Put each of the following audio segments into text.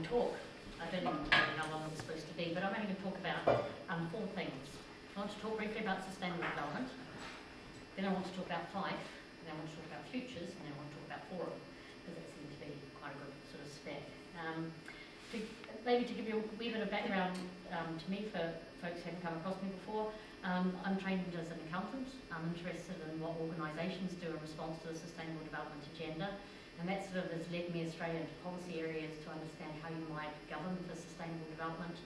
talk. I don't even know how long it's supposed to be, but I'm only going to talk about 4 things. I want to talk briefly about sustainable development, then I want to talk about Fife, then I want to talk about futures, and then I want to talk about forum, because that seems to be quite a good sort of spec. Maybe to give you a wee bit of background to me, for folks who haven't come across me before, I'm trained as an accountant. I'm interested in what organisations do in response to the sustainable development agenda, and that sort of has led me astray into policy areas to understand how you might govern for sustainable development,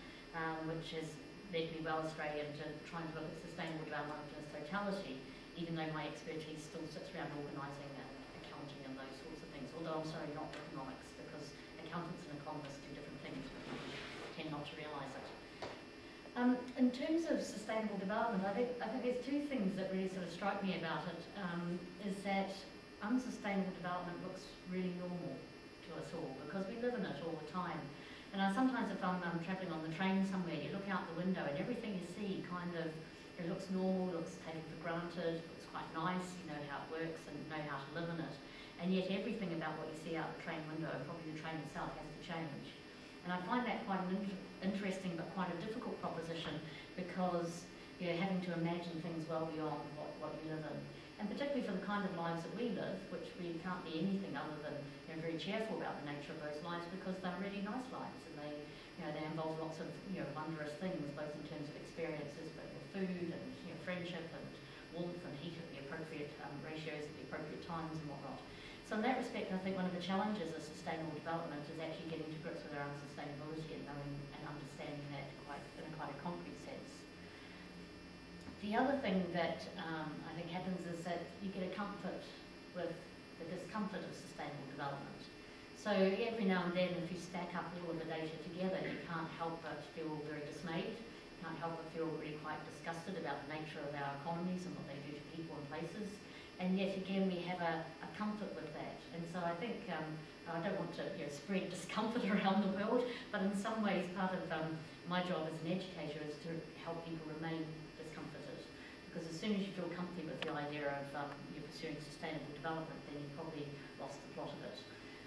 which has led me well astray into trying to look at sustainable development in its totality, even though my expertise still sits around organising and accounting and those sorts of things, although I'm sorry, not economics, because accountants and economists do different things, but people tend not to realise it. In terms of sustainable development, I think there's 2 things that really sort of strike me about it, is that unsustainable development looks really normal to us all, because we live in it all the time. And sometimes if I'm travelling on the train somewhere, you look out the window and everything you see kind of, it looks normal, looks taken for granted, looks quite nice, you know how it works and know how to live in it. And yet everything about what you see out the train window, probably the train itself, has to change. And I find that quite an interesting but quite a difficult proposition, because you're having to imagine things well beyond what you live in. And particularly for the kind of lives that we live, which we can't be anything other than very cheerful about the nature of those lives, because they're really nice lives, and they involve lots of wondrous things, both in terms of experiences, but food and friendship and warmth and heat at the appropriate ratios at the appropriate times and whatnot. So in that respect, I think one of the challenges of sustainable development is actually getting to grips with our own sustainability and knowing and understanding that in a quite a concrete sense. The other thing that I think happens is that you get a comfort with the discomfort of sustainable development. So every now and then, if you stack up all of the data together, you can't help but feel very dismayed. You can't help but feel really quite disgusted about the nature of our economies and what they do to people and places. And yet again, we have a comfort with that. And so I think, I don't want to spread discomfort around the world, but in some ways part of my job as an educator is to help people remain discomforted. Because as soon as you feel comfy with the idea of you're pursuing sustainable development, then you've probably lost the plot of it.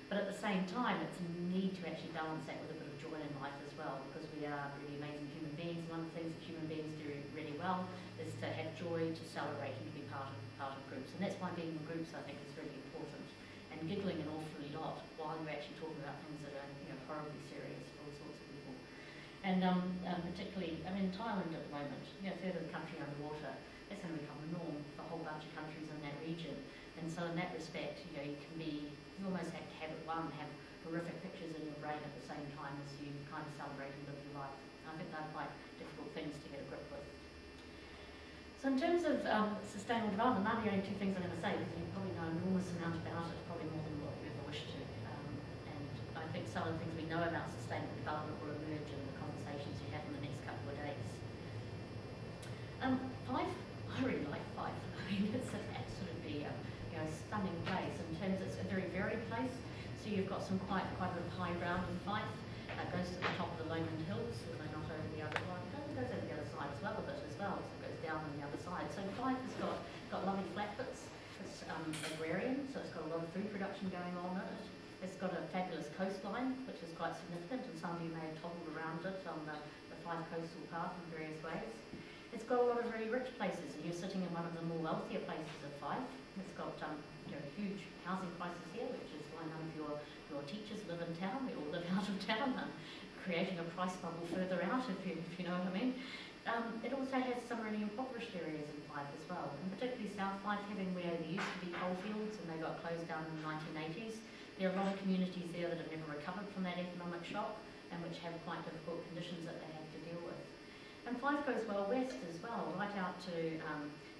But at the same time, it's a need to actually balance that with a bit of joy in life as well, because we are really amazing human beings. One of the things that human beings do really well is to have joy, to celebrate, and to be part of groups. And that's why being in groups, I think, is really important. And giggling an awfully lot while you're actually talking about things that are horribly serious for all sorts of people. And particularly, in Thailand at the moment, a third of the country underwater. That's going to become the norm for a whole bunch of countries in that region. And so in that respect, you almost have to have horrific pictures in your brain at the same time as you kind of celebrate and live your life. I think they're quite difficult things to get a grip with. So in terms of sustainable development, they're the only 2 things I'm going to say, because you probably know an enormous amount about it, probably more than what you ever wish to. And I think some of the things we know about sustainable development will emerge in the conversations you have in the next couple of days. Fife, I really like Fife. It's an absolutely stunning place in terms it's a very varied place. So you've got some quite a bit of high ground in Fife. It goes to the top of the Lowland Hills, although not over the other side. It goes over the other side as well a bit as well, so it goes down on the other side. So Fife has got lovely flatbits. It's agrarian, so it's got a lot of food production going on in it. It's got a fabulous coastline, which is quite significant, and some of you may have toddled around it on the Fife Coastal Path in various ways. It's got a lot of very rich places, and you're sitting in one of the more wealthier places of Fife. It's got huge housing prices here, which is why none of your teachers live in town. We all live out of town, creating a price bubble further out, if you know what I mean. It also has some really impoverished areas in Fife as well, and particularly South Fife, having where there used to be coal fields and they got closed down in the 1980s. There are a lot of communities there that have never recovered from that economic shock, and which have quite difficult conditions that they have to deal with. And Fife goes well west as well, right out to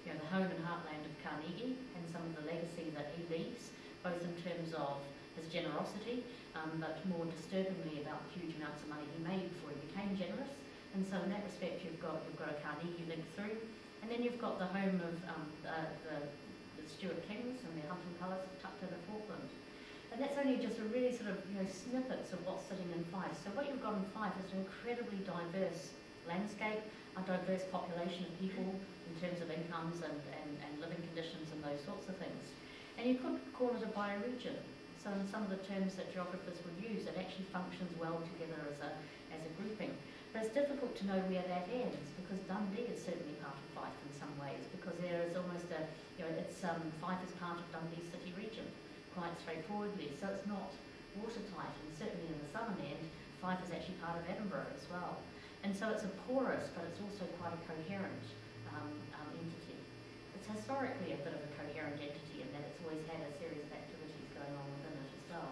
the home and heartland of Carnegie and some of the legacy that he leaves, both in terms of his generosity, but more disturbingly about the huge amounts of money he made before he became generous. And so in that respect, you've got a Carnegie link through, and then you've got the home of the Stuart Kings and their hunting palace tucked in at Falkland. And that's only just a really sort of snippets of what's sitting in Fife. So what you've got in Fife is an incredibly diverse landscape, a diverse population of people in terms of incomes and living conditions and those sorts of things. And you could call it a bioregion. So in some of the terms that geographers would use, it actually functions well together as a grouping. But it's difficult to know where that ends, because Dundee is certainly part of Fife in some ways, because there is almost a, Fife is part of Dundee city region, quite straightforwardly. So it's not watertight, and certainly in the southern end, Fife is actually part of Edinburgh as well. And so it's a porous, but it's also quite a coherent entity. It's historically a bit of a coherent entity in that it's always had a series of activities going on within it as well.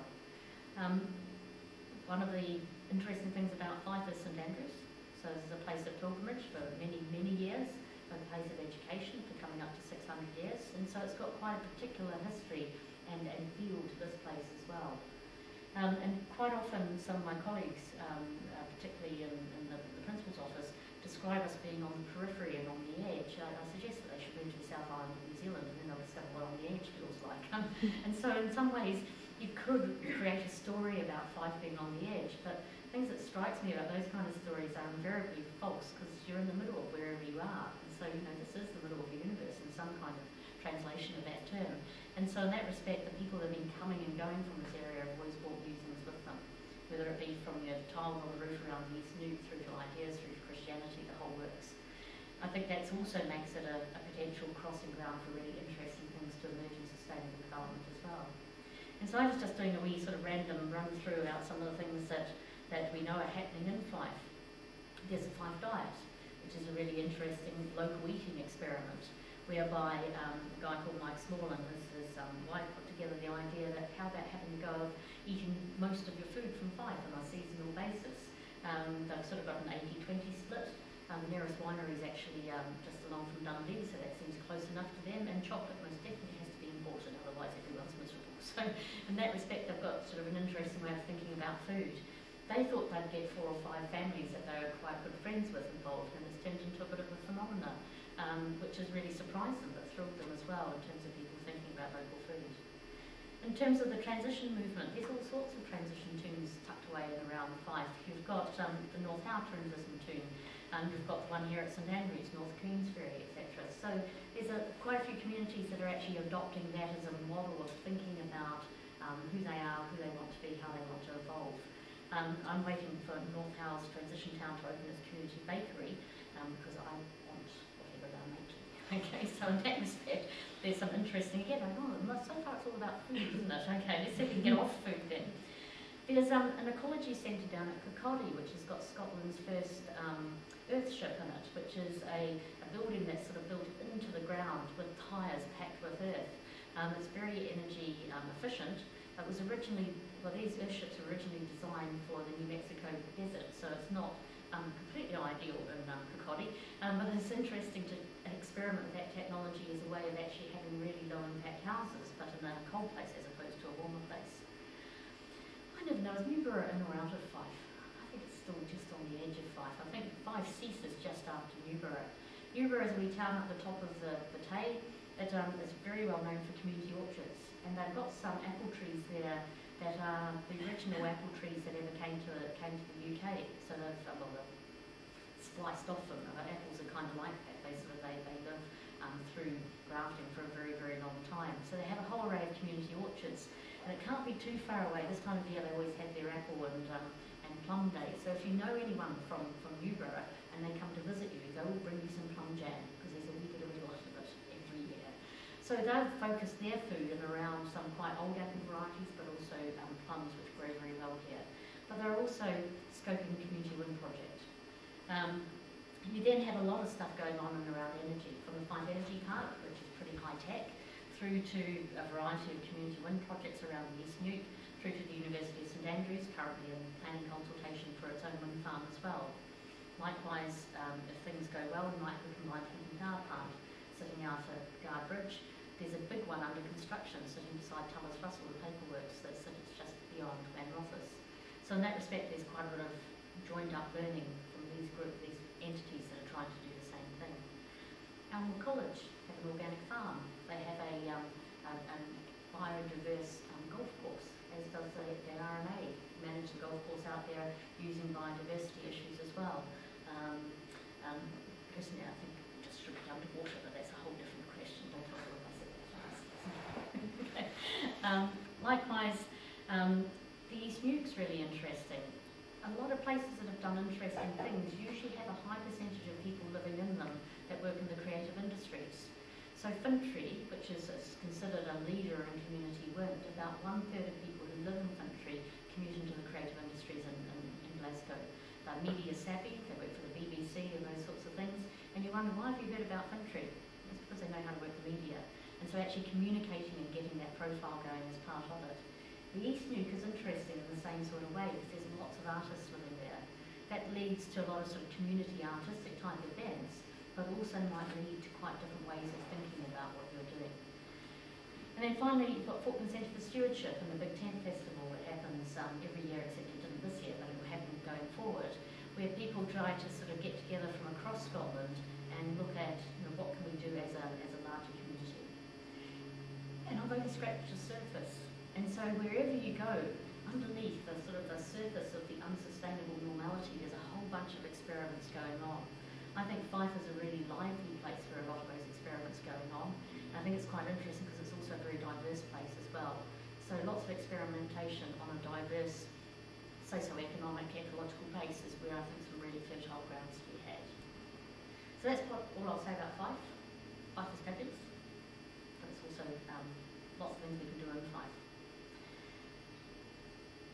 One of the interesting things about Fife is St Andrews. So this is a place of pilgrimage for many, many years, a place of education for coming up to 600 years. And so it's got quite a particular history and feel to this place as well. And quite often some of my colleagues, particularly in the principal's office, describe us being on the periphery and on the edge. I suggest that they should move to the South Island of New Zealand, and then they'll discover what on the edge feels like. And so in some ways you could create a story about Fife being on the edge, but things that strikes me about those kind of stories are invariably false, because you're in the middle of wherever you are. And so, this is the middle of the universe in some kind of translation of that term. And so in that respect, the people that have been coming and going from this area have always brought musings with them, whether it be from tiles on the roof around the East Nuke through to ideas, through to Christianity, the whole works. I think that also makes it a potential crossing ground for really interesting things to emerge in sustainable development as well. And so I was just doing a wee sort of random run through about some of the things that we know are happening in Fife. There's a Fife diet, which is a really interesting local eating experiment, whereby a guy called Mike Small and his wife put together the idea that how about having a go of eating most of your food from Fife on a seasonal basis. They've sort of got an 80-20 split. The nearest winery is actually just along from Dundee, so that seems close enough to them, and chocolate most definitely has to be imported, otherwise everyone's miserable. So in that respect, they've got sort of an interesting way of thinking about food. They thought they'd get 4 or 5 families that they were quite good friends with involved, and it's turned into a bit of a phenomenon, which has really surprised them, but thrilled them as well in terms of people thinking about local food. In terms of the transition movement, there's all sorts of transition tunes tucked away in around Fife. You've got the North Howe transition tune, you've got one here at St Andrews, North Queensferry, etc. So there's quite a few communities that are actually adopting that as a model of thinking about who they are, who they want to be, how they want to evolve. I'm waiting for North Howe's transition town to open its community bakery because I want whatever they're making. Okay, so in that respect, there's some interesting, again, so far it's all about food, isn't it? Okay, let's see if we can get off food then. There's an ecology centre down at Kirkcaldy, which has got Scotland's first earthship in it, which is a building that's sort of built into the ground with tyres packed with earth. It's very energy efficient. It was originally, these earthships were originally designed for the New Mexico desert, so it's not completely ideal in Kirkcaldy, but it's interesting to experiment with that technology as a way of actually having really low impact houses, but in a cold place as opposed to a warmer place. I never know, is Newborough in or out of Fife? I think it's still just on the edge of Fife. I think Fife ceases just after Newborough. Newborough is a wee town at the top of the Tay. It is very well known for community orchards, and they've got some apple trees there that are the original apple trees that ever came to the UK. So they've spliced off them. Apples are kind of like that. They live through grafting for a very, very long time. So they have a whole array of community orchards, and it can't be too far away. This time of year they always have their apple and plum day. So if you know anyone from Newborough and they come to visit you, they will bring you some plum jam, because there's a wee bit of a lot of it every year. So they've focused their food in around some quite old apple varieties, but also plums, which grow very well here. But they're also scoping the community wind project. You then have a lot of stuff going on and around energy, from the Fife Energy Park, which is pretty high tech, through to a variety of community wind projects around the East Nuke, through to the University of St Andrews, currently in planning consultation for its own wind farm as well. Likewise, if things go well, we might have a combined heat and power plant sitting out at Guard Bridge. There's a big one under construction sitting beside Thomas Russell, the paperworks that sits just beyond Glenrothes. So in that respect, there's quite a bit of joined up learning from these entities that are trying to do the same thing. Elmwood College have an organic farm. They have a biodiverse golf course, as does the RMA, manage the golf course out there using biodiversity issues as well. Personally, I think just strip it underwater, but that's a whole different question. Don't talk about it that fast. Okay. Likewise, The East Nuke's really interesting. A lot of places that have done interesting things usually have a high percentage of people living in them that work in the creative industries. So Fintry, which is considered a leader in community wind, about 1/3 of people who live in Fintry commute into the creative industries in Glasgow. They're media savvy, they work for the BBC and those sorts of things, and you wonder, why have you heard about Fintry? It's because they know how to work the media. And so actually communicating and getting that profile going is part of it. The East Nuke is interesting in the same sort of way because there's lots of artists living there. That leads to a lot of sort of community artistic type events, but also might lead to quite different ways of thinking about what you're doing. And then finally, you've got Falkland Centre for Stewardship and the Big Tent Festival that happens every year, except it didn't this year, but it will happen going forward, where people try to sort of get together from across Scotland and look at, what can we do as a larger community. And I've only scratched the surface. And so wherever you go, underneath the sort of the surface of the unsustainable normality, there's a whole bunch of experiments going on. I think Fife is a really lively place where a lot of those experiments going on. And I think it's quite interesting because it's also a very diverse place as well. So lots of experimentation on a diverse socio-economic, ecological basis where I think some really fertile grounds to be had. So that's all I'll say about Fife. Fife is fabulous, but it's also lots of things we can do in Fife.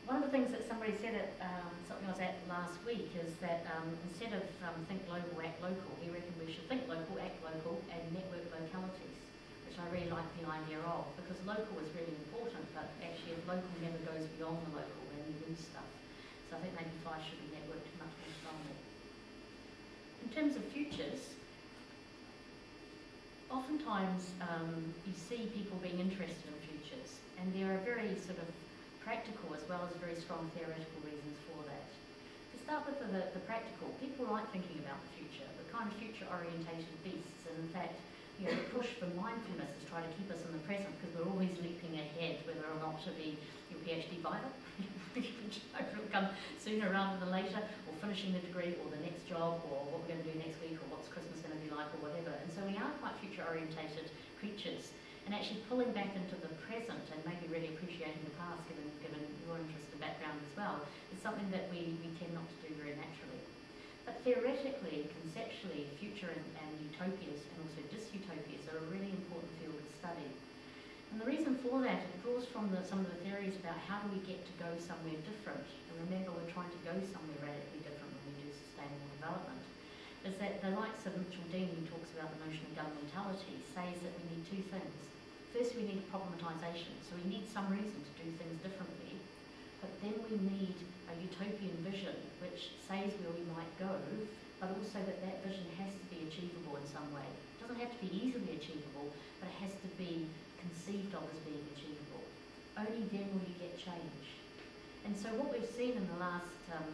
One of the things that somebody said at something I was at last week is that instead of think global, act local, he reckoned we should think local, act local, and network localities, which I really like the idea of, because local is really important, but actually if local never goes beyond the local, then you lose stuff. So I think maybe Fife should be networked much more strongly. In terms of futures, oftentimes you see people being interested in futures, and there are very sort of practical as well as very strong theoretical reasons for that. To start with the practical, people like thinking about the future, the kind of future-orientated beasts, and in fact, the push for mindfulness is trying to keep us in the present because we're always leaping ahead, whether or not to be your PhD vital, which will come sooner rather than later, or finishing the degree, or the next job, or what we're going to do next week, or what's Christmas going to be like, or whatever. And so we are quite future-orientated creatures. And actually pulling back into the present and maybe really appreciating the past, given your interest and background as well, is something that we tend not to do very naturally. But theoretically, conceptually, future and utopias and also dystopias are a really important field of study. And the reason for that, it draws from some of the theories about how do we get to go somewhere different. And remember, we're trying to go somewhere radically different when we do sustainable development. Is that the likes of Mitchell Dean, who talks about the notion of governmentality, says that we need two things. First, we need problematization, so we need some reason to do things differently, but then we need a utopian vision which says where we might go, but also that vision has to be achievable in some way. It doesn't have to be easily achievable, but it has to be conceived of as being achievable. Only then will you get change. And so what we've seen in the last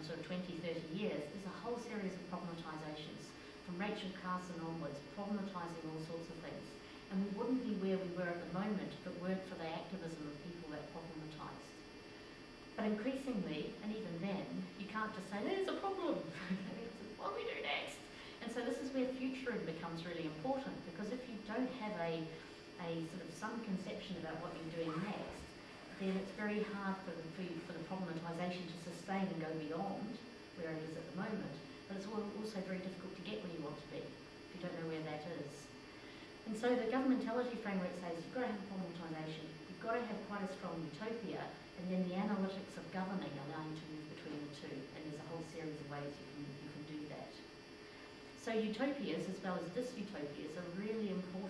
sort of 20, 30 years is a whole series of problematizations, from Rachel Carson onwards, problematizing all sorts of things. And we wouldn't be where we were at the moment if it weren't for the activism of people that problematized. But increasingly, and even then, you can't just say, there's a problem. What do we do next? And so this is where futuring becomes really important, because if you don't have a sort of some conception about what you're doing next, then it's very hard for the problematization to sustain and go beyond where it is at the moment. But it's also very difficult to get where you want to be if you don't know where that is. And so the governmentality framework says you've got to have problematization, you've got to have quite a strong utopia, and then the analytics of governing allow you to move between the two. And there's a whole series of ways you can do that. So utopias as well as dystopias are really important.